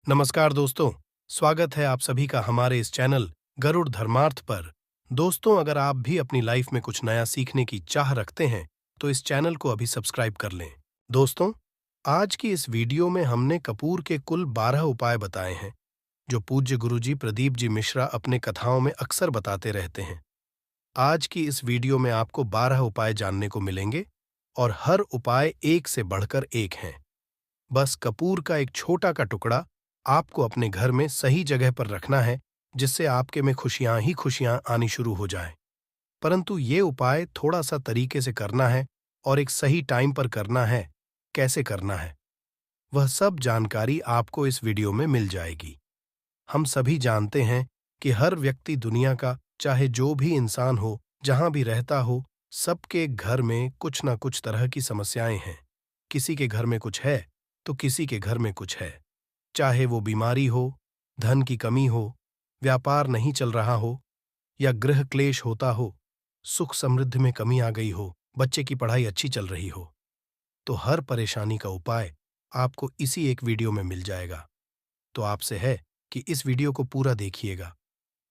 नमस्कार दोस्तों, स्वागत है आप सभी का हमारे इस चैनल गरुड़ धर्मार्थ पर। दोस्तों, अगर आप भी अपनी लाइफ में कुछ नया सीखने की चाह रखते हैं, तो इस चैनल को अभी सब्सक्राइब कर लें। दोस्तों, आज की इस वीडियो में हमने कपूर के कुल 12 उपाय बताए हैं, जो पूज्य गुरुजी प्रदीप जी मिश्रा अपने कथाओं में अक्सर बताते रहते हैं। आज की इस वीडियो में आपको 12 उपाय जानने को मिलेंगे और हर उपाय एक से बढ़कर एक हैं। बस कपूर का एक छोटा का टुकड़ा आपको अपने घर में सही जगह पर रखना है, जिससे आपके में खुशियां ही खुशियां आनी शुरू हो जाएं। परंतु ये उपाय थोड़ा सा तरीके से करना है और एक सही टाइम पर करना है। कैसे करना है, वह सब जानकारी आपको इस वीडियो में मिल जाएगी। हम सभी जानते हैं कि हर व्यक्ति दुनिया का, चाहे जो भी इंसान हो, जहां भी रहता हो, सबके घर में कुछ ना कुछ तरह की समस्याएं हैं। किसी के घर में कुछ है तो किसी के घर में कुछ है। चाहे वो बीमारी हो, धन की कमी हो, व्यापार नहीं चल रहा हो, या गृह क्लेश होता हो, सुख समृद्धि में कमी आ गई हो, बच्चे की पढ़ाई अच्छी चल रही हो, तो हर परेशानी का उपाय आपको इसी एक वीडियो में मिल जाएगा। तो आपसे है कि इस वीडियो को पूरा देखिएगा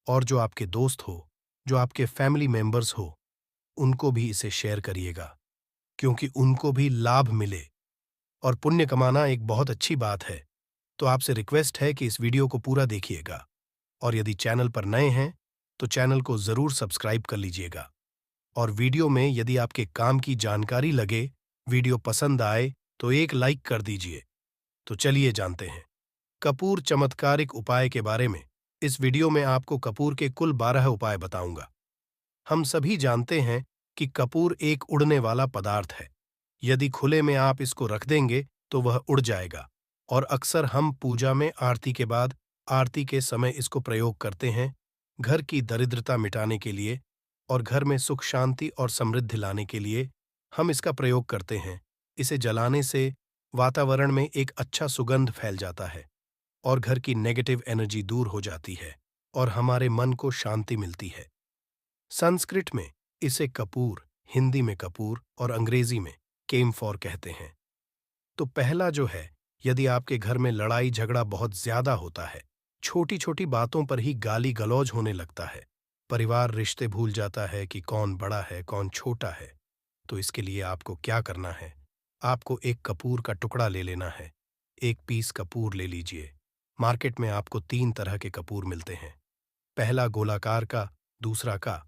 और जो आपके दोस्त हो, जो आपके फैमिली मेंबर्स हो, उनको भी इसे शेयर करिएगा, क्योंकि उनको भी लाभ मिले। और पुण्य कमाना एक बहुत अच्छी बात है, तो आपसे रिक्वेस्ट है कि इस वीडियो को पूरा देखिएगा। और यदि चैनल पर नए हैं तो चैनल को जरूर सब्सक्राइब कर लीजिएगा। और वीडियो में यदि आपके काम की जानकारी लगे, वीडियो पसंद आए, तो एक लाइक कर दीजिए। तो चलिए जानते हैं कपूर चमत्कारिक उपाय के बारे में। इस वीडियो में आपको कपूर के कुल 12 उपाय बताऊंगा। हम सभी जानते हैं कि कपूर एक उड़ने वाला पदार्थ है। यदि खुले में आप इसको रख देंगे तो वह उड़ जाएगा। और अक्सर हम पूजा में आरती के बाद, आरती के समय इसको प्रयोग करते हैं, घर की दरिद्रता मिटाने के लिए और घर में सुख शांति और समृद्धि लाने के लिए हम इसका प्रयोग करते हैं। इसे जलाने से वातावरण में एक अच्छा सुगंध फैल जाता है और घर की नेगेटिव एनर्जी दूर हो जाती है और हमारे मन को शांति मिलती है। संस्कृत में इसे कपूर, हिंदी में कपूर और अंग्रेजी में केम्फोर कहते हैं। तो पहला जो है, यदि आपके घर में लड़ाई झगड़ा बहुत ज्यादा होता है, छोटी छोटी बातों पर ही गाली गलौज होने लगता है, परिवार रिश्ते भूल जाता है कि कौन बड़ा है कौन छोटा है, तो इसके लिए आपको क्या करना है? आपको एक कपूर का टुकड़ा ले लेना है। एक पीस कपूर ले लीजिए। मार्केट में आपको 3 तरह के कपूर मिलते हैं। पहला गोलाकार का, दूसरा का,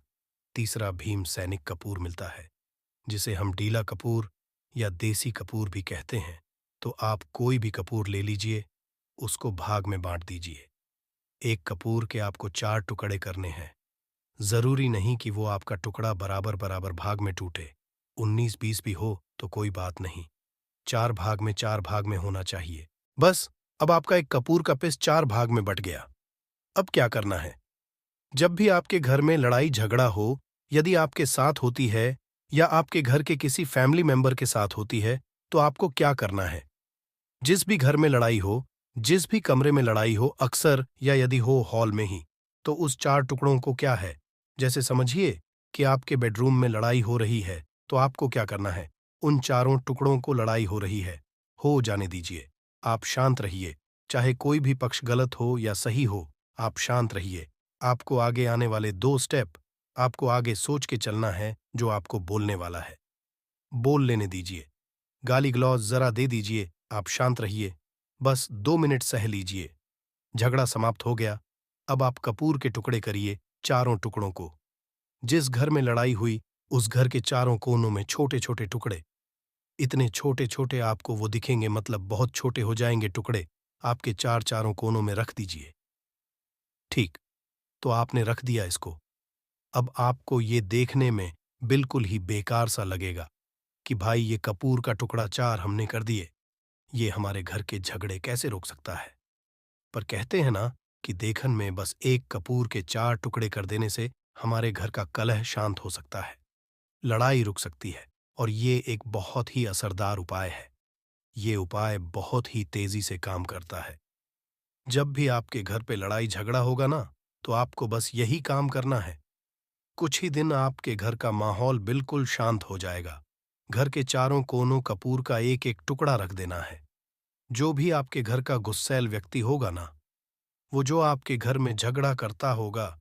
तीसरा भीम सैनिक कपूर मिलता है, जिसे हम डीला कपूर या देसी कपूर भी कहते हैं। तो आप कोई भी कपूर ले लीजिए, उसको भाग में बांट दीजिए। एक कपूर के आपको 4 टुकड़े करने हैं। जरूरी नहीं कि वो आपका टुकड़ा बराबर बराबर भाग में टूटे। 19-20 भी हो तो कोई बात नहीं, 4 भाग में होना चाहिए। बस, अब आपका एक कपूर का पीस 4 भाग में बट गया। अब क्या करना है? जब भी आपके घर में लड़ाई झगड़ा हो, यदि आपके साथ होती है या आपके घर के किसी फैमिली मेंबर के साथ होती है, तो आपको क्या करना है? जिस भी घर में लड़ाई हो, जिस भी कमरे में लड़ाई हो, अक्सर या यदि हो हॉल में ही, तो उस 4 टुकड़ों को क्या है, जैसे समझिए कि आपके बेडरूम में लड़ाई हो रही है, तो आपको क्या करना है? उन चारों टुकड़ों को लड़ाई हो रही है, हो जाने दीजिए। आप शांत रहिए, चाहे कोई भी पक्ष गलत हो या सही हो, आप शांत रहिए। आपको आगे आने वाले 2 स्टेप आपको आगे सोच के चलना है, जो आपको बोलने वाला है। बोल लेने दीजिए, गाली गलौज जरा दे दीजिए, आप शांत रहिए, बस 2 मिनट सह लीजिए। झगड़ा समाप्त हो गया। अब आप कपूर के टुकड़े करिए, चारों टुकड़ों को। जिस घर में लड़ाई हुई, उस घर के चारों कोनों में छोटे छोटे टुकड़े। इतने छोटे छोटे आपको वो दिखेंगे, मतलब बहुत छोटे हो जाएंगे टुकड़े। आपके चारों कोनों में रख दीजिए। ठीक, तो आपने रख दिया इसको। अब आपको ये देखने में बिल्कुल ही बेकार सा लगेगा कि भाई, ये कपूर का टुकड़ा 4 हमने कर दिए, ये हमारे घर के झगड़े कैसे रोक सकता है? पर कहते हैं ना कि देखन में बस एक कपूर के 4 टुकड़े कर देने से हमारे घर का कलह शांत हो सकता है, लड़ाई रुक सकती है। और ये एक बहुत ही असरदार उपाय है। ये उपाय बहुत ही तेजी से काम करता है। जब भी आपके घर पे लड़ाई झगड़ा होगा ना, तो आपको बस यही काम करना है। कुछ ही दिन आपके घर का माहौल बिल्कुल शांत हो जाएगा। घर के चारों कोनों कपूर का एक एक टुकड़ा रख देना है। जो भी आपके घर का गुस्सैल व्यक्ति होगा ना, वो जो आपके घर में झगड़ा करता होगा,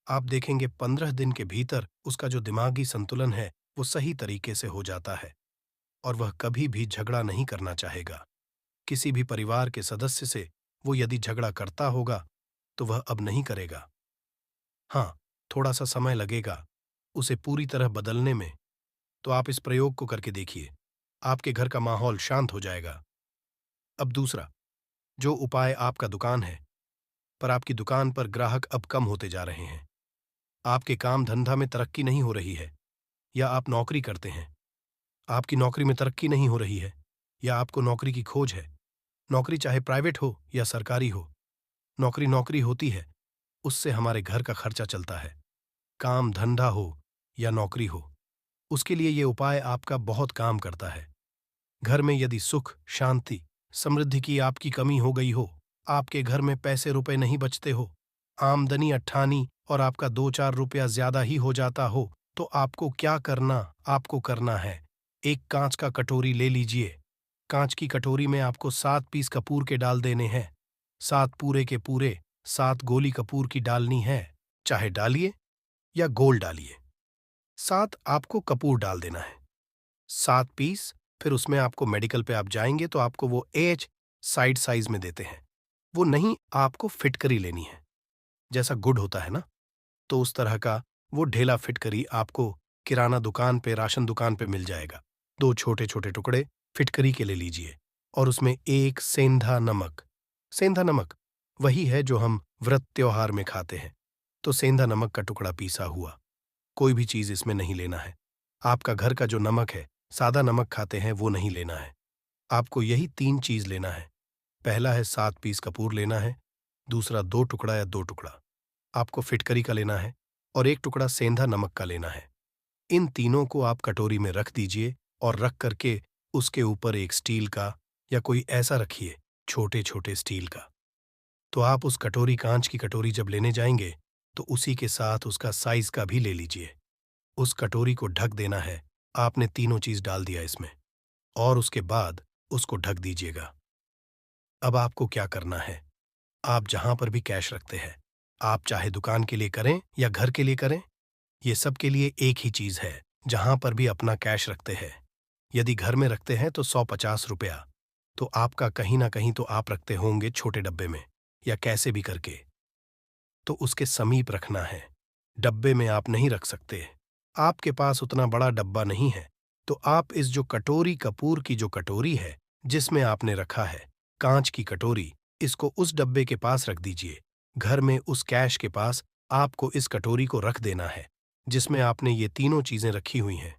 आप देखेंगे 15 दिन के भीतर उसका जो दिमागी संतुलन है वो सही तरीके से हो जाता है और वह कभी भी झगड़ा नहीं करना चाहेगा। किसी भी परिवार के सदस्य से वो यदि झगड़ा करता होगा तो वह अब नहीं करेगा। हाँ, थोड़ा सा समय लगेगा उसे पूरी तरह बदलने में, तो आप इस प्रयोग को करके देखिए, आपके घर का माहौल शांत हो जाएगा। अब दूसरा, जो उपाय आपका दुकान है, पर आपकी दुकान पर ग्राहक अब कम होते जा रहे हैं। आपके काम धंधा में तरक्की नहीं हो रही है, या आप नौकरी करते हैं, आपकी नौकरी में तरक्की नहीं हो रही है, या आपको नौकरी की खोज है। नौकरी चाहे प्राइवेट हो या सरकारी हो, नौकरी नौकरी होती है, उससे हमारे घर का खर्चा चलता है। काम धंधा हो या नौकरी हो, उसके लिए ये उपाय आपका बहुत काम करता है। घर में यदि सुख, शांति, समृद्धि की आपकी कमी हो गई हो, आपके घर में पैसे रुपए नहीं बचते हो, आमदनी अट्ठानी और आपका 2-4 रुपया ज्यादा ही हो जाता हो, तो आपको क्या करना? आपको करना है, एक कांच का कटोरी ले लीजिए। कांच की कटोरी में आपको 7 पीस कपूर के डाल देने हैं। 7 पूरे के पूरे 7 गोली कपूर की डालनी है। चाहे डालिए या गोल डालिए, 7 आपको कपूर डाल देना है। 7 पीस, फिर उसमें आपको मेडिकल पे आप जाएंगे तो आपको वो एच साइड साइज में देते हैं। वो नहीं, आपको फिटकरी लेनी है, जैसा गुड होता है ना, तो उस तरह का वो ढेला फिटकरी आपको किराना दुकान पे, राशन दुकान पे मिल जाएगा। 2 छोटे छोटे टुकड़े फिटकरी के ले लीजिए और उसमें एक सेंधा नमक। सेंधा नमक वही है जो हम व्रत त्योहार में खाते हैं, तो सेंधा नमक का टुकड़ा पीसा हुआ। कोई भी चीज इसमें नहीं लेना है। आपका घर का जो नमक है, सादा नमक खाते हैं, वो नहीं लेना है। आपको यही 3 चीज लेना है। पहला है 7 पीस कपूर लेना है, दूसरा 2 टुकड़ा या 2 टुकड़ा आपको फिटकरी का लेना है और 1 टुकड़ा सेंधा नमक का लेना है। इन तीनों को आप कटोरी में रख दीजिए और रख करके उसके ऊपर एक स्टील का या कोई ऐसा रखिए, छोटे छोटे स्टील का। तो आप उस कटोरी, कांच की कटोरी जब लेने जाएंगे तो उसी के साथ उसका साइज का भी ले लीजिए। उस कटोरी को ढक देना है। आपने तीनों चीज डाल दिया इसमें और उसके बाद उसको ढक दीजिएगा। अब आपको क्या करना है, आप जहां पर भी कैश रखते हैं, आप चाहे दुकान के लिए करें या घर के लिए करें, ये सब के लिए एक ही चीज है। जहां पर भी अपना कैश रखते हैं, यदि घर में रखते हैं तो 150 रुपया, तो आपका कहीं ना कहीं तो आप रखते होंगे छोटे डब्बे में या कैसे भी करके, तो उसके समीप रखना है। डब्बे में आप नहीं रख सकते, आपके पास उतना बड़ा डब्बा नहीं है, तो आप इस जो कटोरी, कपूर की जो कटोरी है जिसमें आपने रखा है, कांच की कटोरी, इसको उस डब्बे के पास रख दीजिए। घर में उस कैश के पास आपको इस कटोरी को रख देना है जिसमें आपने ये तीनों चीजें रखी हुई हैं।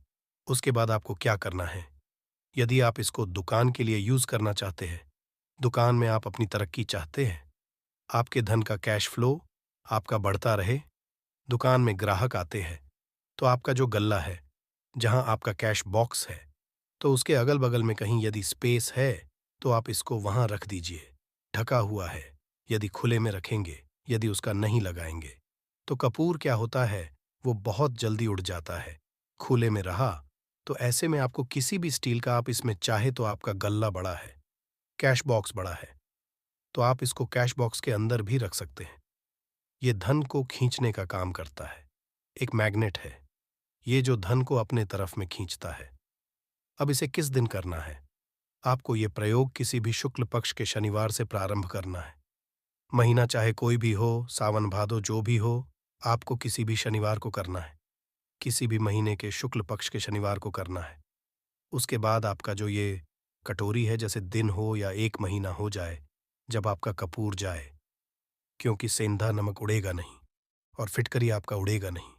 उसके बाद आपको क्या करना है, यदि आप इसको दुकान के लिए यूज करना चाहते हैं, दुकान में आप अपनी तरक्की चाहते हैं, आपके धन का कैश फ्लो आपका बढ़ता रहे, दुकान में ग्राहक आते हैं, तो आपका जो गल्ला है, जहां आपका कैश बॉक्स है, तो उसके अगल बगल में कहीं यदि स्पेस है तो आप इसको वहां रख दीजिए। ढका हुआ है, यदि खुले में रखेंगे, यदि उसका नहीं लगाएंगे, तो कपूर क्या होता है, वो बहुत जल्दी उड़ जाता है। खुले में रहा तो ऐसे में आपको किसी भी स्टील का, आप इसमें चाहे तो आपका गल्ला बड़ा है, कैश बॉक्स बड़ा है, तो आप इसको कैश बॉक्स के अंदर भी रख सकते हैं। ये धन को खींचने का काम करता है, एक मैग्नेट है, ये जो धन को अपने तरफ में खींचता है। अब इसे किस दिन करना है, आपको ये प्रयोग किसी भी शुक्ल पक्ष के शनिवार से प्रारंभ करना है। महीना चाहे कोई भी हो, सावन भादो जो भी हो, आपको किसी भी शनिवार को करना है, किसी भी महीने के शुक्ल पक्ष के शनिवार को करना है। उसके बाद आपका जो ये कटोरी है, जैसे दिन हो या 1 महीना हो जाए, जब आपका कपूर जाए, क्योंकि सेंधा नमक उड़ेगा नहीं और फिटकरी आपका उड़ेगा नहीं,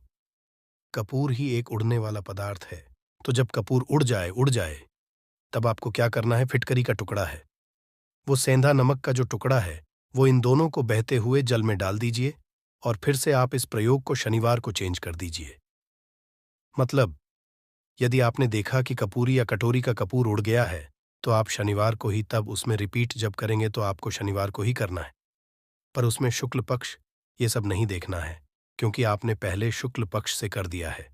कपूर ही एक उड़ने वाला पदार्थ है। तो जब कपूर उड़ जाए, तब आपको क्या करना है, फिटकरी का टुकड़ा है, वो सेंधा नमक का जो टुकड़ा है, वो इन दोनों को बहते हुए जल में डाल दीजिए और फिर से आप इस प्रयोग को शनिवार को चेंज कर दीजिए। मतलब यदि आपने देखा कि कपूरी या कटोरी का कपूर उड़ गया है, तो आप शनिवार को ही, तब उसमें रिपीट जब करेंगे तो आपको शनिवार को ही करना है। पर उसमें शुक्ल पक्ष ये सब नहीं देखना है, क्योंकि आपने पहले शुक्ल पक्ष से कर दिया है।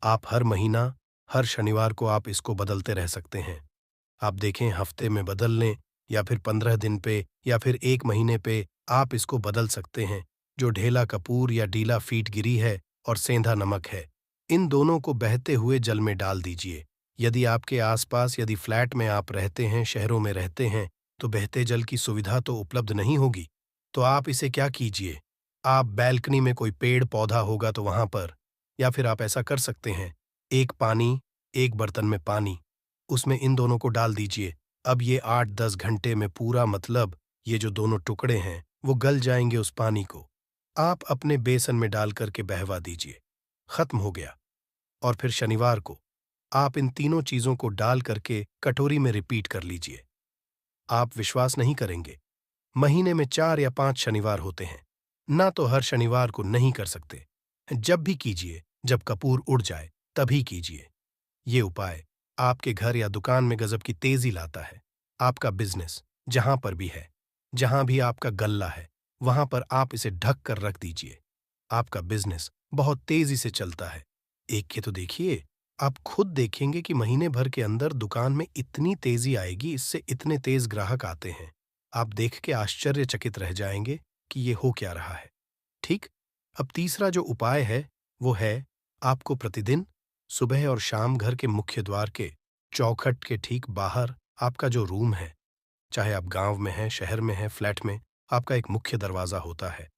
आप हर महीना, हर शनिवार को आप इसको बदलते रह सकते हैं। आप देखें, हफ्ते में बदल लें, या फिर 15 दिन पे या फिर 1 महीने पे आप इसको बदल सकते हैं। जो ढेला कपूर या डीला फीट गिरी है और सेंधा नमक है, इन दोनों को बहते हुए जल में डाल दीजिए। यदि आपके आसपास यदि फ्लैट में आप रहते हैं, शहरों में रहते हैं, तो बहते जल की सुविधा तो उपलब्ध नहीं होगी। तो आप इसे क्या कीजिए, आप बैल्कनी में कोई पेड़ पौधा होगा तो वहां पर, या फिर आप ऐसा कर सकते हैं, एक बर्तन में पानी, उसमें इन दोनों को डाल दीजिए। अब ये 8-10 घंटे में पूरा मतलब ये जो दोनों टुकड़े हैं वो गल जाएंगे उस पानी को। आप अपने बेसन में डाल करके बहवा दीजिए। खत्म हो गया। और फिर शनिवार को आप इन तीनों चीजों को डाल करके कटोरी में रिपीट कर लीजिए। आप विश्वास नहीं करेंगे, महीने में 4 या 5 शनिवार होते हैं। ना तो हर शनिवार को नहीं कर सकते, जब भी कीजिए, जब कपूर उड़ जाए तभी कीजिए। ये उपाय आपके घर या दुकान में गजब की तेजी लाता है। आपका बिजनेस जहां पर भी है, जहां भी आपका गल्ला है, वहां पर आप इसे ढक कर रख दीजिए। आपका बिजनेस बहुत तेजी से चलता है। एक के तो देखिए, आप खुद देखेंगे कि महीने भर के अंदर दुकान में इतनी तेजी आएगी, इससे इतने तेज ग्राहक आते हैं। आप देख के आश्चर्यचकित रह जाएंगे कि ये हो क्या रहा है। ठीक। अब तीसरा जो उपाय है वो है, आपको प्रतिदिन सुबह और शाम घर के मुख्य द्वार के चौखट के ठीक बाहर आपका जो रूम है, चाहे आप गांव में हैं, शहर में हैं, फ्लैट में, आपका एक मुख्य दरवाजा होता है।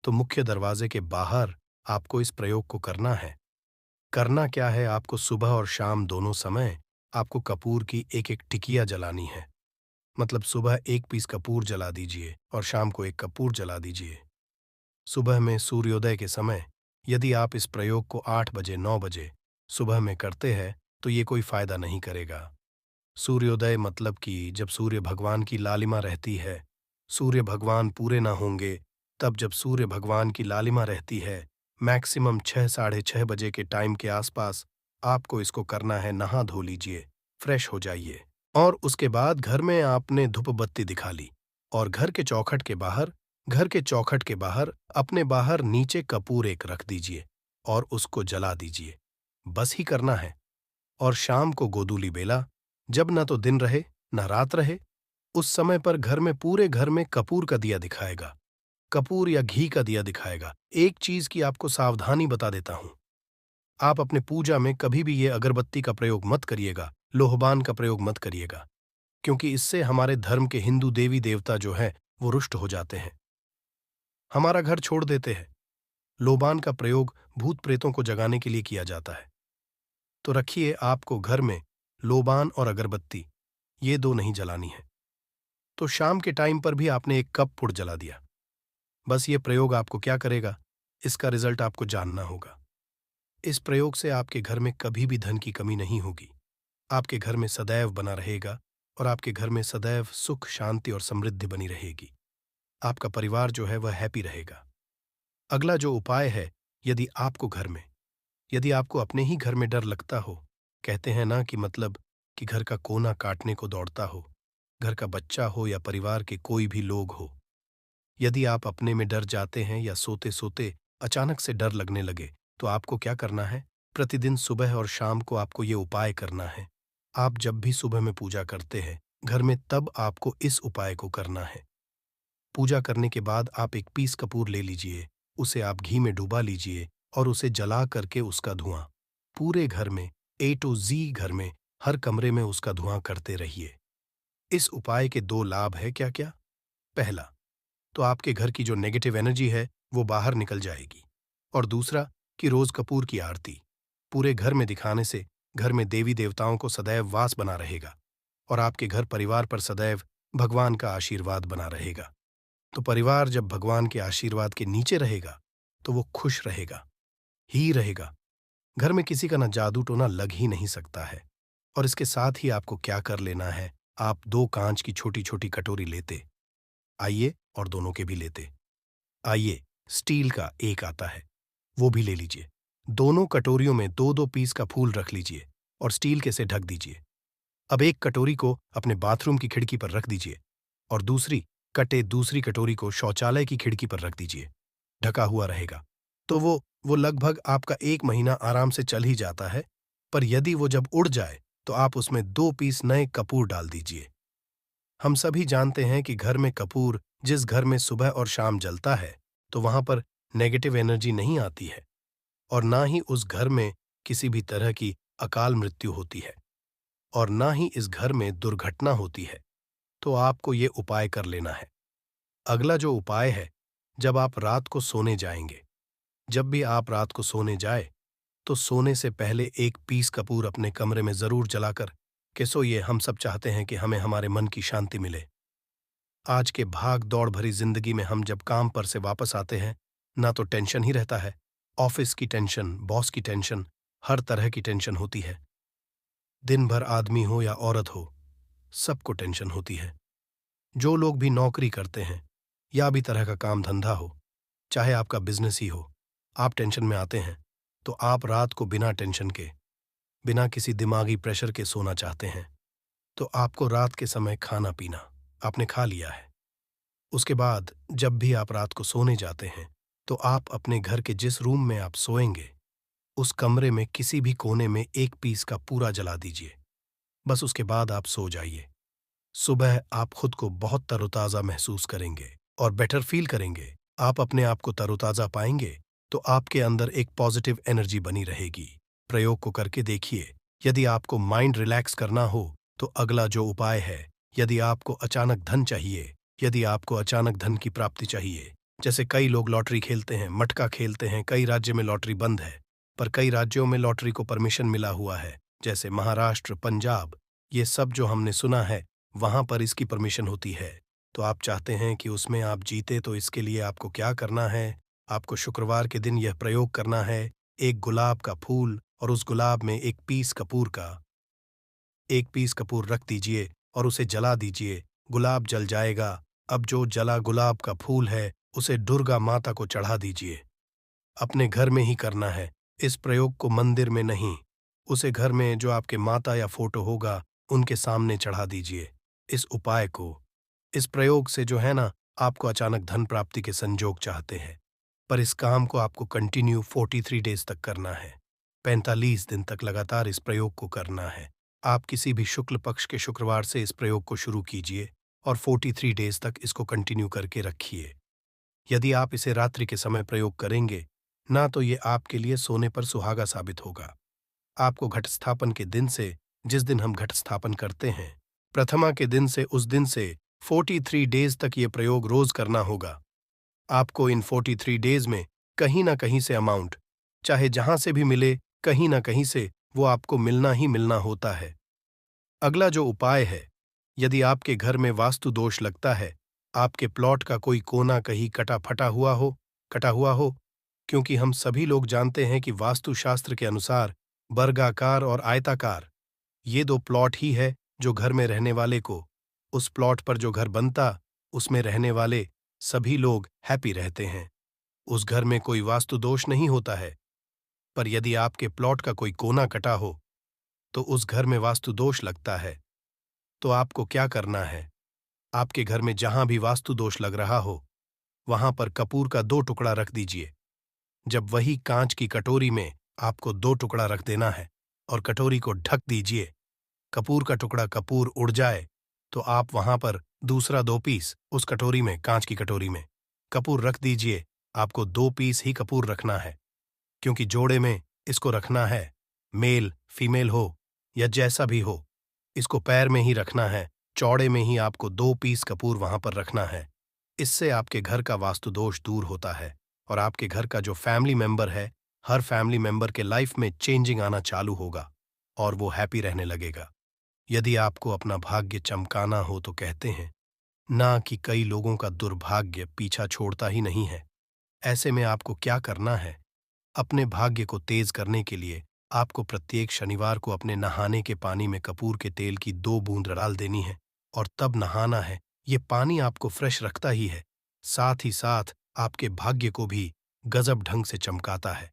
तो मुख्य दरवाजे के बाहर आपको इस प्रयोग को करना है। करना क्या है, आपको सुबह और शाम दोनों समय आपको कपूर की एक एक टिकिया जलानी है। मतलब सुबह एक पीस कपूर जला दीजिए और शाम को एक कपूर जला दीजिए। सुबह में सूर्योदय के समय यदि आप इस प्रयोग को 8 बजे 9 बजे सुबह में करते हैं तो ये कोई फायदा नहीं करेगा। सूर्योदय मतलब कि जब सूर्य भगवान की लालिमा रहती है, सूर्य भगवान पूरे ना होंगे, तब जब सूर्य भगवान की लालिमा रहती है, मैक्सिमम 6 साढ़े 6 बजे के टाइम के आसपास आपको इसको करना है। नहा धो लीजिए, फ्रेश हो जाइए, और उसके बाद घर में आपने धूप बत्ती दिखा ली, और घर के चौखट के बाहर अपने बाहर नीचे कपूर एक रख दीजिए और उसको जला दीजिए। बस ही करना है। और शाम को गोदूली बेला, जब न तो दिन रहे न रात रहे, उस समय पर घर में पूरे घर में कपूर का दिया दिखाएगा, कपूर या घी का दिया दिखाएगा। एक चीज की आपको सावधानी बता देता हूं, आप अपने पूजा में कभी भी ये अगरबत्ती का प्रयोग मत करिएगा, लोहबान का प्रयोग मत करिएगा, क्योंकि इससे हमारे धर्म के हिंदू देवी देवता जो हैं वो रुष्ट हो जाते हैं, हमारा घर छोड़ देते हैं। लोबान का प्रयोग भूत प्रेतों को जगाने के लिए किया जाता है। तो रखिए, आपको घर में लोबान और अगरबत्ती ये दो नहीं जलानी है। तो शाम के टाइम पर भी आपने एक कप पुड़ जला दिया। बस ये प्रयोग आपको क्या करेगा, इसका रिजल्ट आपको जानना होगा। इस प्रयोग से आपके घर में कभी भी धन की कमी नहीं होगी। आपके घर में सदैव बना रहेगा और आपके घर में सदैव सुख शांति और समृद्धि बनी रहेगी। आपका परिवार जो है वह हैप्पी रहेगा। अगला जो उपाय है, यदि आपको अपने ही घर में डर लगता हो, कहते हैं ना कि मतलब कि घर का कोना काटने को दौड़ता हो, घर का बच्चा हो या परिवार के कोई भी लोग हो, यदि आप अपने में डर जाते हैं या सोते सोते अचानक से डर लगने लगे, तो आपको क्या करना है, प्रतिदिन सुबह और शाम को आपको ये उपाय करना है। आप जब भी सुबह में पूजा करते हैं घर में, तब आपको इस उपाय को करना है। पूजा करने के बाद आप एक पीस कपूर ले लीजिए, उसे आप घी में डुबा लीजिए और उसे जला करके उसका धुआं पूरे घर में, ए टू जी घर में, हर कमरे में उसका धुआं करते रहिए। इस उपाय के दो लाभ है क्या क्या। पहला, तो आपके घर की जो नेगेटिव एनर्जी है वो बाहर निकल जाएगी, और दूसरा कि रोज कपूर की आरती पूरे घर में दिखाने से घर में देवी देवताओं को सदैव वास बना रहेगा और आपके घर परिवार पर सदैव भगवान का आशीर्वाद बना रहेगा। तो परिवार जब भगवान के आशीर्वाद के नीचे रहेगा तो वो खुश रहेगा ही रहेगा। घर में किसी का ना जादू टोना लग ही नहीं सकता है। और इसके साथ ही आपको क्या कर लेना है, आप 2 कांच की छोटी छोटी कटोरी लेते आइए और दोनों के भी लेते आइए। स्टील का एक आता है, वो भी ले लीजिए। दोनों कटोरियों में 2-2 पीस का फूल रख लीजिए और स्टील के से ढक दीजिए। अब एक कटोरी को अपने बाथरूम की खिड़की पर रख दीजिए और दूसरी कटोरी को शौचालय की खिड़की पर रख दीजिए। ढका हुआ रहेगा तो वो लगभग आपका 1 महीना आराम से चल ही जाता है। पर यदि वो जब उड़ जाए तो आप उसमें 2 पीस नए कपूर डाल दीजिए। हम सभी जानते हैं कि घर में कपूर जिस घर में सुबह और शाम जलता है तो वहां पर नेगेटिव एनर्जी नहीं आती है और ना ही उस घर में किसी भी तरह की अकाल मृत्यु होती है और ना ही इस घर में दुर्घटना होती है। तो आपको ये उपाय कर लेना है। अगला जो उपाय है, जब आप रात को सोने जाएंगे, जब भी आप रात को सोने जाए तो सोने से पहले एक पीस कपूर अपने कमरे में जरूर जलाकर के सोइए। हम सब चाहते हैं कि हमें हमारे मन की शांति मिले। आज के भाग दौड़ भरी जिंदगी में हम जब काम पर से वापस आते हैं, ना तो टेंशन ही रहता है। ऑफिस की टेंशन, बॉस की टेंशन, हर तरह की टेंशन होती है। दिन भर आदमी हो या औरत हो, सबको टेंशन होती है। जो लोग भी नौकरी करते हैं या भी तरह का काम धंधा हो, चाहे आपका बिजनेस ही हो, आप टेंशन में आते हैं तो आप रात को बिना टेंशन के, बिना किसी दिमागी प्रेशर के सोना चाहते हैं। तो आपको रात के समय खाना पीना आपने खा लिया है। उसके बाद जब भी आप रात को सोने जाते हैं तो आप अपने घर के जिस रूम में आप सोएंगे उस कमरे में किसी भी कोने में एक पीस का पूरा जला दीजिए। बस उसके बाद आप सो जाइए। सुबह आप खुद को बहुत तरोताजा महसूस करेंगे और बेटर फील करेंगे। आप अपने आप को तरोताजा पाएंगे तो आपके अंदर एक पॉजिटिव एनर्जी बनी रहेगी। प्रयोग को करके देखिए। यदि आपको माइंड रिलैक्स करना हो तो अगला जो उपाय है, यदि आपको अचानक धन चाहिए, यदि आपको अचानक धन की प्राप्ति चाहिए, जैसे कई लोग लॉटरी खेलते हैं, मटका खेलते हैं, कई राज्य में लॉटरी बंद है पर कई राज्यों में लॉटरी को परमिशन मिला हुआ है, जैसे महाराष्ट्र, पंजाब, ये सब जो हमने सुना है वहां पर इसकी परमिशन होती है। तो आप चाहते हैं कि उसमें आप जीते, तो इसके लिए आपको क्या करना है? आपको शुक्रवार के दिन यह प्रयोग करना है। एक गुलाब का फूल और उस गुलाब में एक पीस कपूर रख दीजिए और उसे जला दीजिए। गुलाब जल जाएगा। अब जो जला गुलाब का फूल है उसे दुर्गा माता को चढ़ा दीजिए। अपने घर में ही करना है। इस प्रयोग को मंदिर में नहीं, उसे घर में जो आपके माता या फोटो होगा उनके सामने चढ़ा दीजिए। इस उपाय को, इस प्रयोग से जो है ना, आपको अचानक धन प्राप्ति के संजोग चाहते हैं, पर इस काम को आपको कंटिन्यू 43 डेज तक करना है। 45 दिन तक लगातार इस प्रयोग को करना है। आप किसी भी शुक्ल पक्ष के शुक्रवार से इस प्रयोग को शुरू कीजिए और 43 डेज तक इसको कंटिन्यू करके रखिए। यदि आप इसे रात्रि के समय प्रयोग करेंगे ना तो ये आपके लिए सोने पर सुहागा साबित होगा। आपको घट स्थापन के दिन से, जिस दिन हम घट स्थापन करते हैं, प्रथमा के दिन से, उस दिन से 43 डेज तक ये प्रयोग रोज करना होगा। आपको इन 43 डेज में कहीं ना कहीं से अमाउंट, चाहे जहां से भी मिले, कहीं ना कहीं से वो आपको मिलना ही मिलना होता है। अगला जो उपाय है, यदि आपके घर में वास्तु दोष लगता है, आपके प्लॉट का कोई कोना कहीं कटा हुआ हो, क्योंकि हम सभी लोग जानते हैं कि वास्तुशास्त्र के अनुसार वर्गाकार और आयताकार, ये दो प्लॉट ही है जो घर में रहने वाले को, उस प्लॉट पर जो घर बनता उसमें रहने वाले सभी लोग हैप्पी रहते हैं। उस घर में कोई वास्तु दोष नहीं होता है। पर यदि आपके प्लॉट का कोई कोना कटा हो तो उस घर में वास्तु दोष लगता है। तो आपको क्या करना है? आपके घर में जहां भी वास्तु दोष लग रहा हो वहां पर कपूर का 2 टुकड़ा रख दीजिए। जब वही कांच की कटोरी में आपको 2 टुकड़ा रख देना है और कटोरी को ढक दीजिए। कपूर का टुकड़ा कपूर उड़ जाए तो आप वहां पर दूसरा 2 पीस उस कटोरी में, कांच की कटोरी में कपूर रख दीजिए। आपको 2 पीस ही कपूर रखना है, क्योंकि जोड़े में इसको रखना है। मेल फीमेल हो या जैसा भी हो, इसको पैर में ही रखना है। चौड़े में ही आपको 2 पीस कपूर वहां पर रखना है। इससे आपके घर का वास्तु दोष दूर होता है और आपके घर का जो फैमिली मेंबर है, हर फैमिली मेंबर के लाइफ में चेंजिंग आना चालू होगा और वो हैप्पी रहने लगेगा। यदि आपको अपना भाग्य चमकाना हो तो कहते हैं ना कि कई लोगों का दुर्भाग्य पीछा छोड़ता ही नहीं है। ऐसे में आपको क्या करना है? अपने भाग्य को तेज करने के लिए आपको प्रत्येक शनिवार को अपने नहाने के पानी में कपूर के तेल की 2 बूंद डाल देनी है और तब नहाना है। ये पानी आपको फ्रेश रखता ही है, साथ ही साथ आपके भाग्य को भी गजब ढंग से चमकाता है।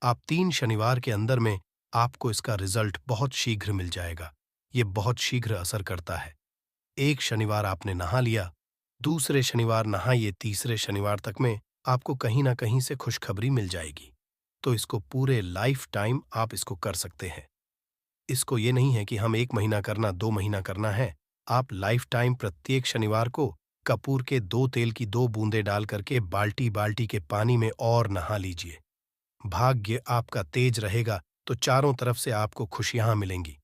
आप 3 शनिवार के अंदर में आपको इसका रिजल्ट बहुत शीघ्र मिल जाएगा। ये बहुत शीघ्र असर करता है। एक शनिवार आपने नहा लिया, दूसरे शनिवार नहाइए, तीसरे शनिवार तक में आपको कहीं ना कहीं से खुशखबरी मिल जाएगी। तो इसको पूरे लाइफ टाइम आप इसको कर सकते हैं। इसको ये नहीं है कि हम 1 महीना करना, 2 महीना करना है। आप लाइफ टाइम प्रत्येक शनिवार को कपूर के 2 तेल की 2 बूंदें डाल करके बाल्टी बाल्टी के पानी में और नहा लीजिए। भाग्य आपका तेज रहेगा तो चारों तरफ से आपको खुशियां मिलेंगी।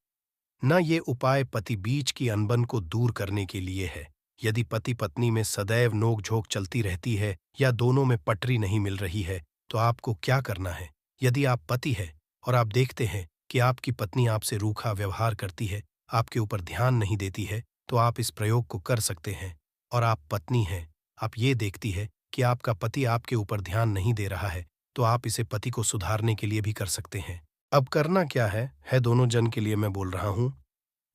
न ये उपाय पति बीच की अनबन को दूर करने के लिए है। यदि पति पत्नी में सदैव नोक-झोंक चलती रहती है या दोनों में पटरी नहीं मिल रही है, तो आपको क्या करना है? यदि आप पति हैं और आप देखते हैं कि आपकी पत्नी आपसे रूखा व्यवहार करती है, आपके ऊपर ध्यान नहीं देती है, तो आप इस प्रयोग को कर सकते हैं। और आप पत्नी हैं, आप ये देखती है कि आपका पति आपके ऊपर ध्यान नहीं दे रहा है, तो आप इसे पति को सुधारने के लिए भी कर सकते हैं। अब करना क्या है दोनों जन के लिए मैं बोल रहा हूँ।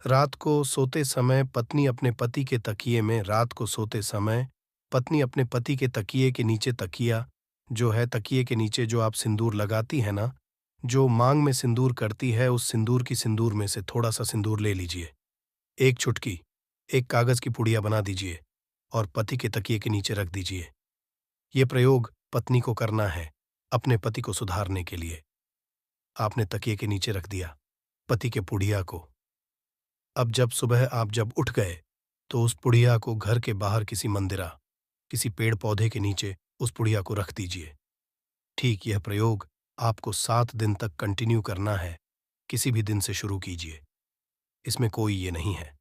रात को सोते समय पत्नी अपने पति के तकिए में रात को सोते समय पत्नी अपने पति के तकिए के नीचे तकिया जो है तकिए के नीचे जो आप सिंदूर लगाती है ना, जो मांग में सिंदूर करती है, उस सिंदूर की सिंदूर में से थोड़ा सा सिंदूर ले लीजिए। एक चुटकी एक कागज की पुड़िया बना दीजिए और पति के तकिए के नीचे रख दीजिए। ये प्रयोग पत्नी को करना है अपने पति को सुधारने के लिए। आपने तकिए के नीचे रख दिया पति के पुड़िया को। अब जब सुबह आप जब उठ गए तो उस पुड़िया को घर के बाहर किसी मंदिरा, किसी पेड़ पौधे के नीचे उस पुड़िया को रख दीजिए। ठीक यह प्रयोग आपको 7 दिन तक कंटिन्यू करना है। किसी भी दिन से शुरू कीजिए, इसमें कोई ये नहीं है।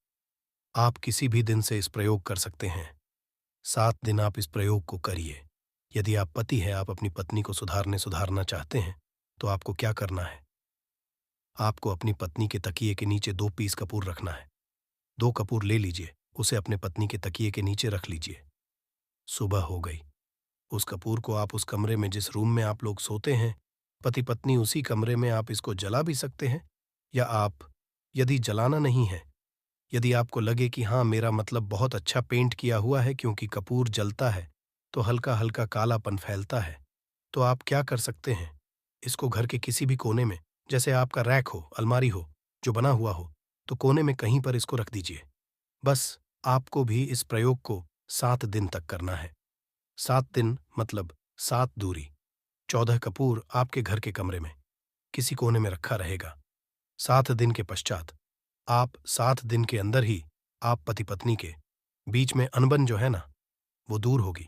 आप किसी भी दिन से इस प्रयोग कर सकते हैं। 7 दिन आप इस प्रयोग को करिए। यदि आप पति हैं, आप अपनी पत्नी को सुधारना चाहते हैं, तो आपको क्या करना है? आपको अपनी पत्नी के तकिए के नीचे 2 पीस कपूर रखना है। 2 कपूर ले लीजिए, उसे अपने पत्नी के तकिए के नीचे रख लीजिए। सुबह हो गई। उस कपूर को आप उस कमरे में जिस रूम में आप लोग सोते हैं, पति पत्नी उसी कमरे में आप इसको जला भी सकते हैं। या आप यदि जलाना नहीं है, यदि आपको लगे कि हाँ मेरा मतलब बहुत अच्छा पेंट किया हुआ है, क्योंकि कपूर जलता है तो हल्का हल्का कालापन फैलता है, तो आप क्या कर सकते हैं, इसको घर के किसी भी कोने में, जैसे आपका रैक हो, अलमारी हो जो बना हुआ हो, तो कोने में कहीं पर इसको रख दीजिए। बस आपको भी इस प्रयोग को 7 दिन तक करना है। 7 दिन मतलब 7 दूरी। 14 कपूर आपके घर के कमरे में किसी कोने में रखा रहेगा। 7 दिन के पश्चात आप 7 दिन के अंदर ही आप पति पत्नी के बीच में अनबन जो है ना, वो दूर होगी।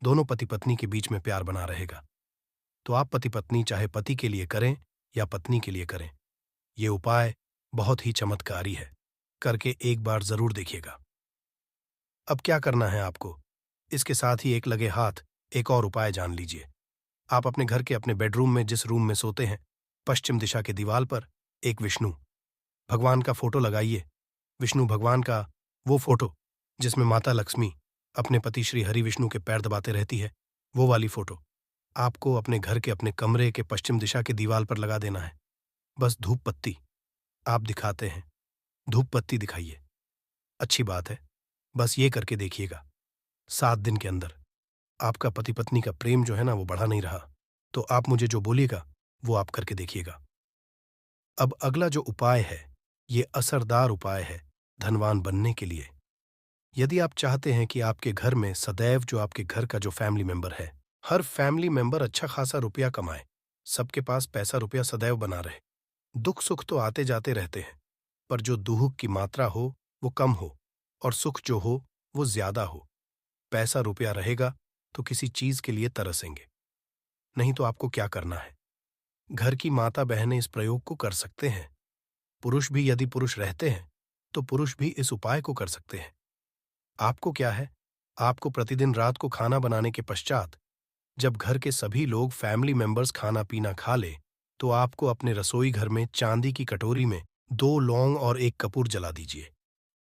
दोनों पति पत्नी के बीच में प्यार बना रहेगा। तो आप पति पत्नी चाहे पति के लिए करें या पत्नी के लिए करें, ये उपाय बहुत ही चमत्कारी है। करके एक बार जरूर देखिएगा। अब क्या करना है आपको, इसके साथ ही एक लगे हाथ एक और उपाय जान लीजिए। आप अपने घर के अपने बेडरूम में जिस रूम में सोते हैं, पश्चिम दिशा के दीवार पर एक विष्णु भगवान का फोटो लगाइए। विष्णु भगवान का वो फोटो जिसमें माता लक्ष्मी अपने पति श्री हरि विष्णु के पैर दबाते रहती है, वो वाली फोटो आपको अपने घर के अपने कमरे के पश्चिम दिशा के दीवार पर लगा देना है। बस धूप पत्ती आप दिखाते हैं, धूप पत्ती दिखाइए, अच्छी बात है। बस ये करके देखिएगा। 7 दिन के अंदर आपका पति पत्नी का प्रेम जो है ना, वो बढ़ा नहीं रहा, तो आप मुझे जो बोलिएगा वो आप करके देखिएगा। अब अगला जो उपाय है, ये असरदार उपाय है धनवान बनने के लिए। यदि आप चाहते हैं कि आपके घर में सदैव जो आपके घर का जो फैमिली मेंबर है, हर फैमिली मेंबर अच्छा खासा रुपया कमाए, सबके पास पैसा रुपया सदैव बना रहे, दुख सुख तो आते जाते रहते हैं, पर जो दुख की मात्रा हो वो कम हो और सुख जो हो वो ज्यादा हो। पैसा रुपया रहेगा तो किसी चीज के लिए तरसेंगे। नहीं तो आपको क्या करना है, घर की माता बहनें इस प्रयोग को कर सकते हैं। पुरुष भी यदि पुरुष रहते हैं तो पुरुष भी इस उपाय को कर सकते हैं। आपको क्या है, आपको प्रतिदिन रात को खाना बनाने के पश्चात जब घर के सभी लोग फैमिली मेंबर्स खाना पीना खा ले, तो आपको अपने रसोई घर में चांदी की कटोरी में 2 लौंग और 1 कपूर जला दीजिए।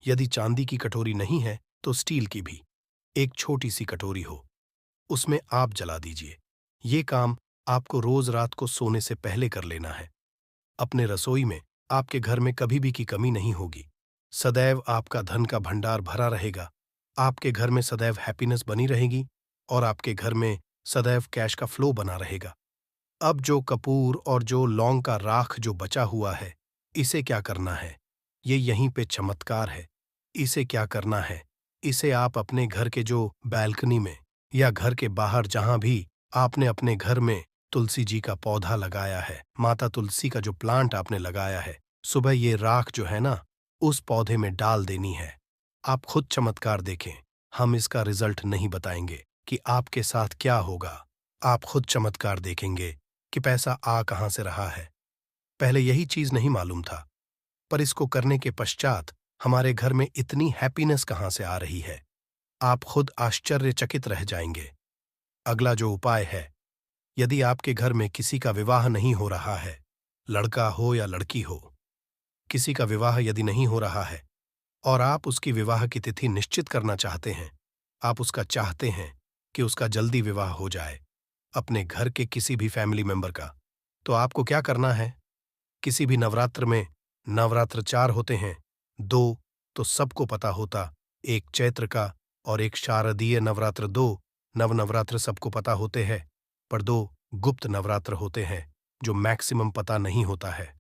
यदि चांदी की कटोरी नहीं है तो स्टील की भी एक छोटी सी कटोरी हो, उसमें आप जला दीजिए। ये काम आपको रोज रात को सोने से पहले कर लेना है। अपने रसोई में आपके घर में कभी भी की कमी नहीं होगी। सदैव आपका धन का भंडार भरा रहेगा। आपके घर में सदैव हैप्पीनेस बनी रहेगी और आपके घर में सदैव कैश का फ्लो बना रहेगा। अब जो कपूर और जो लौंग का राख जो बचा हुआ है, इसे क्या करना है, ये यहीं पे चमत्कार है। इसे क्या करना है, इसे आप अपने घर के जो बैल्कनी में या घर के बाहर जहां भी आपने अपने घर में तुलसी जी का पौधा लगाया है, माता तुलसी का जो प्लांट आपने लगाया है, सुबह ये राख जो है ना, उस पौधे में डाल देनी है। आप खुद चमत्कार देखें। हम इसका रिजल्ट नहीं बताएंगे कि आपके साथ क्या होगा। आप खुद चमत्कार देखेंगे कि पैसा आ कहां से रहा है। पहले यही चीज नहीं मालूम था, पर इसको करने के पश्चात हमारे घर में इतनी हैप्पीनेस कहां से आ रही है, आप खुद आश्चर्यचकित रह जाएंगे। अगला जो उपाय है, यदि आपके घर में किसी का विवाह नहीं हो रहा है, लड़का हो या लड़की हो, किसी का विवाह यदि नहीं हो रहा है और आप उसकी विवाह की तिथि निश्चित करना चाहते हैं, आप उसका चाहते हैं कि उसका जल्दी विवाह हो जाए अपने घर के किसी भी फैमिली मेंबर का, तो आपको क्या करना है? किसी भी नवरात्र में नवरात्र 4 होते हैं, 2 तो सबको पता होता, एक चैत्र का और एक शारदीय नवरात्र। 2 नवरात्र सबको पता होते हैं, पर 2 गुप्त नवरात्र होते हैं जो मैक्सिमम पता नहीं होता है।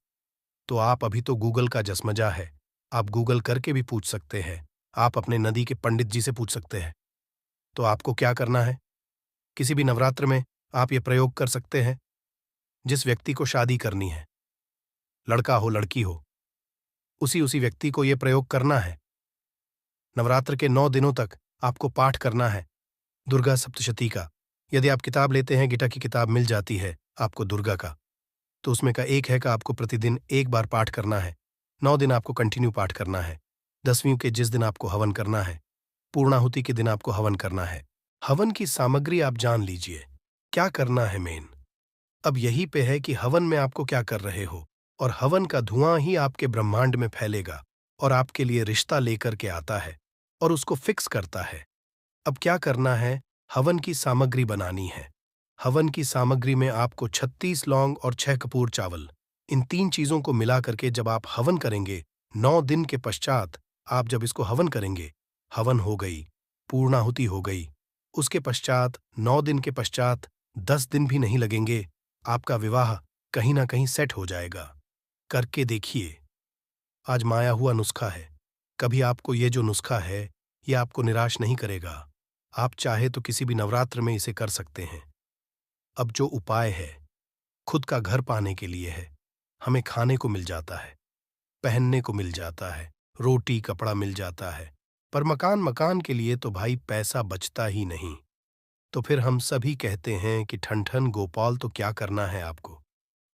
तो आप अभी तो गूगल का जसमजा है, आप गूगल करके भी पूछ सकते हैं, आप अपने नदी के पंडित जी से पूछ सकते हैं। तो आपको क्या करना है? किसी भी नवरात्र में आप ये प्रयोग कर सकते हैं। जिस व्यक्ति को शादी करनी है, लड़का हो लड़की हो, उसी व्यक्ति को ये प्रयोग करना है। नवरात्र के 9 दिनों तक आपको पाठ करना है दुर्गा सप्तशती का। यदि आप किताब लेते हैं, गीता की किताब मिल जाती है आपको दुर्गा का, तो उसमें का एक है का आपको प्रतिदिन एक बार पाठ करना है। 9 दिन आपको कंटिन्यू पाठ करना है। 10वीं के जिस दिन आपको हवन करना है, पूर्णाहुति के दिन आपको हवन करना है। हवन की सामग्री आप जान लीजिए, क्या करना है मेन। अब यही पे है कि हवन में आपको क्या कर रहे हो, और हवन का धुआं ही आपके ब्रह्मांड में फैलेगा और आपके लिए रिश्ता लेकर के आता है और उसको फिक्स करता है। अब क्या करना है? हवन की सामग्री बनानी है। हवन की सामग्री में आपको 36 लौंग और 6 कपूर चावल, इन 3 चीजों को मिला करके जब आप हवन करेंगे, 9 दिन के पश्चात आप जब इसको हवन करेंगे, हवन हो गई, पूर्णाहुति हो गई, उसके पश्चात 9 दिन के पश्चात 10 दिन भी नहीं लगेंगे, आपका विवाह कहीं ना कहीं सेट हो जाएगा। करके देखिए। आज माया हुआ नुस्खा है, कभी आपको ये जो नुस्खा है ये आपको निराश नहीं करेगा। आप चाहे तो किसी भी नवरात्र में इसे कर सकते हैं। अब जो उपाय है, खुद का घर पाने के लिए है। हमें खाने को मिल जाता है, पहनने को मिल जाता है, रोटी कपड़ा मिल जाता है, पर मकान के लिए तो भाई पैसा बचता ही नहीं। तो फिर हम सभी कहते हैं कि ठन ठन गोपाल, तो क्या करना है आपको?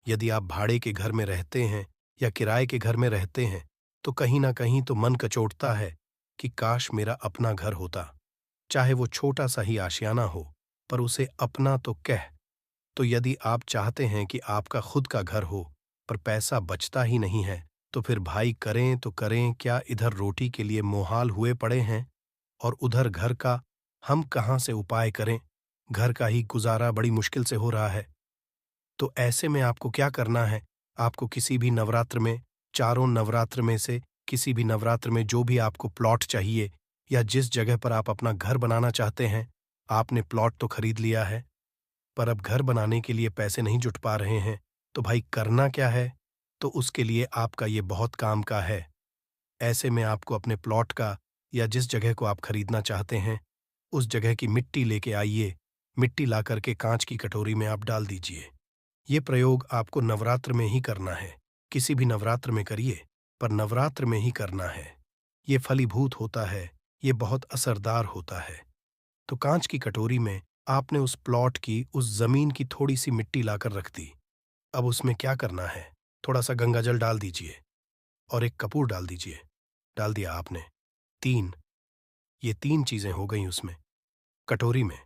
यदि आप भाड़े के घर में रहते हैं या किराए के घर में रहते हैं, तो कहीं ना कहीं तो मन कचोटता है कि काश मेरा अपना घर होता, चाहे वो छोटा सा ही आशियाना हो, पर उसे अपना तो कह। तो यदि आप चाहते हैं कि आपका खुद का घर हो, पर पैसा बचता ही नहीं है, तो फिर भाई करें तो करें क्या? इधर रोटी के लिए मोहाल हुए पड़े हैं और उधर घर का हम कहाँ से उपाय करें? घर का ही गुजारा बड़ी मुश्किल से हो रहा है। तो ऐसे में आपको क्या करना है? आपको किसी भी नवरात्र में, चारों नवरात्र में से किसी भी नवरात्र में जो भी आपको प्लॉट चाहिए या जिस जगह पर आप अपना घर बनाना चाहते हैं, आपने प्लॉट तो खरीद लिया है, पर अब घर बनाने के लिए पैसे नहीं जुट पा रहे हैं, तो भाई करना क्या है? तो उसके लिए आपका ये बहुत काम का है। ऐसे में आपको अपने प्लॉट का या जिस जगह को आप खरीदना चाहते हैं, उस जगह की मिट्टी लेके आइए। मिट्टी ला करके कांच की कटोरी में आप डाल दीजिए। ये प्रयोग आपको नवरात्र में ही करना है। किसी भी नवरात्र में करिए, पर नवरात्र में ही करना है। ये फलीभूत होता है, ये बहुत असरदार होता है। तो कांच की कटोरी में आपने उस प्लॉट की, उस जमीन की थोड़ी सी मिट्टी लाकर रख दी। अब उसमें क्या करना है? थोड़ा सा गंगाजल डाल दीजिए और एक कपूर डाल दीजिए। डाल दिया आपने। 3, ये 3 चीजें हो गई उसमें, कटोरी में।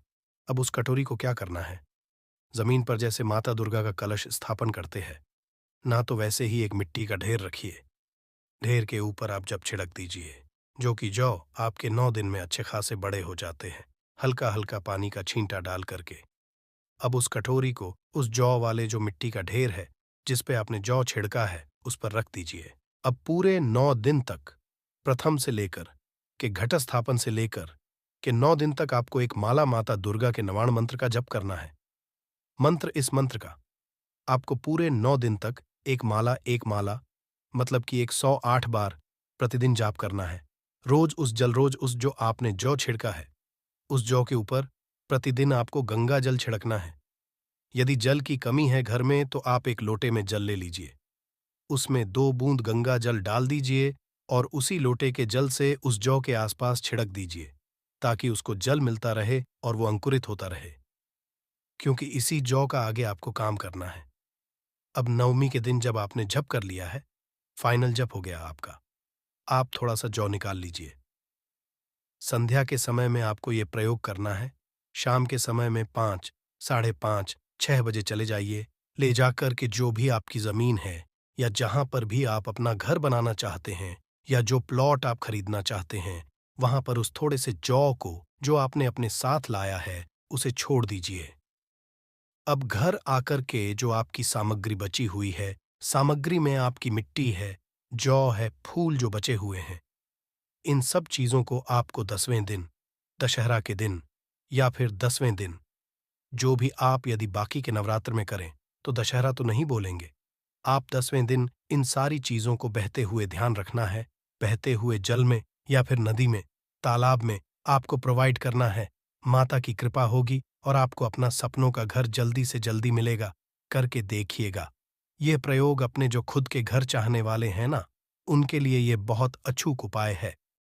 अब उस कटोरी को क्या करना है? जमीन पर जैसे माता दुर्गा का कलश स्थापन करते हैं, ना तो वैसे ही एक मिट्टी का ढेर रखिए। ढेर के ऊपर आप जब छिड़क दीजिए, जो कि जौ आपके 9 दिन में अच्छे खासे बड़े हो जाते हैं, हल्का हल्का पानी का छींटा डाल करके। अब उस कटोरी को उस जौ वाले जो मिट्टी का ढेर है, जिस पे आपने जौ छिड़का है, उस पर रख दीजिए। अब पूरे 9 दिन तक, प्रथम से लेकर के घट स्थापन से लेकर के 9 दिन तक आपको एक माला माता दुर्गा के नवाण मंत्र का जप करना है। इस मंत्र का आपको पूरे 9 दिन तक एक माला मतलब कि 108 बार प्रतिदिन जाप करना है। रोज उस जो आपने जौ छिड़का है, उस जौ के ऊपर प्रतिदिन आपको गंगा जल छिड़कना है। यदि जल की कमी है घर में, तो आप एक लोटे में जल ले लीजिए, उसमें 2 बूंद गंगा जल डाल दीजिए और उसी लोटे के जल से उस जौ के आसपास छिड़क दीजिए, ताकि उसको जल मिलता रहे और वो अंकुरित होता रहे, क्योंकि इसी जौ का आगे आपको काम करना है। अब नवमी के दिन जब आपने जप कर लिया है, फाइनल जप हो गया आपका, आप थोड़ा-सा जौ निकाल लीजिए। संध्या के समय में आपको ये प्रयोग करना है। शाम के समय में 5, साढ़े 5, 6 बजे चले जाइए, ले जाकर के जो भी आपकी ज़मीन है या जहाँ पर भी आप अपना घर बनाना चाहते हैं या जो प्लॉट आप खरीदना चाहते हैं, वहाँ पर उस थोड़े से जौ को, जो आपने अपने साथ लाया है, उसे छोड़ दीजिए। अब घर आकर के जो आपकी सामग्री बची हुई है, सामग्री में आपकी मिट्टी है, जौ है, फूल जो बचे हुए हैं, इन सब चीज़ों को आपको 10वें दिन, दशहरा के दिन या फिर 10वें दिन, जो भी आप यदि बाकी के नवरात्र में करें, तो दशहरा तो नहीं बोलेंगे। आप 10वें दिन इन सारी चीज़ों को बहते हुए ध्यान रखना है, बहते हुए जल में या फिर नदी में, तालाब में आपको प्रोवाइड करना है। माता की कृपा होगी और आपको अपना सपनों का घर जल्दी से जल्दी मिलेगा। करके देखिएगा। ये प्रयोग अपने जो खुद के घर चाहने वाले हैं ना, उनके लिए ये बहुत अचूक उपाय है।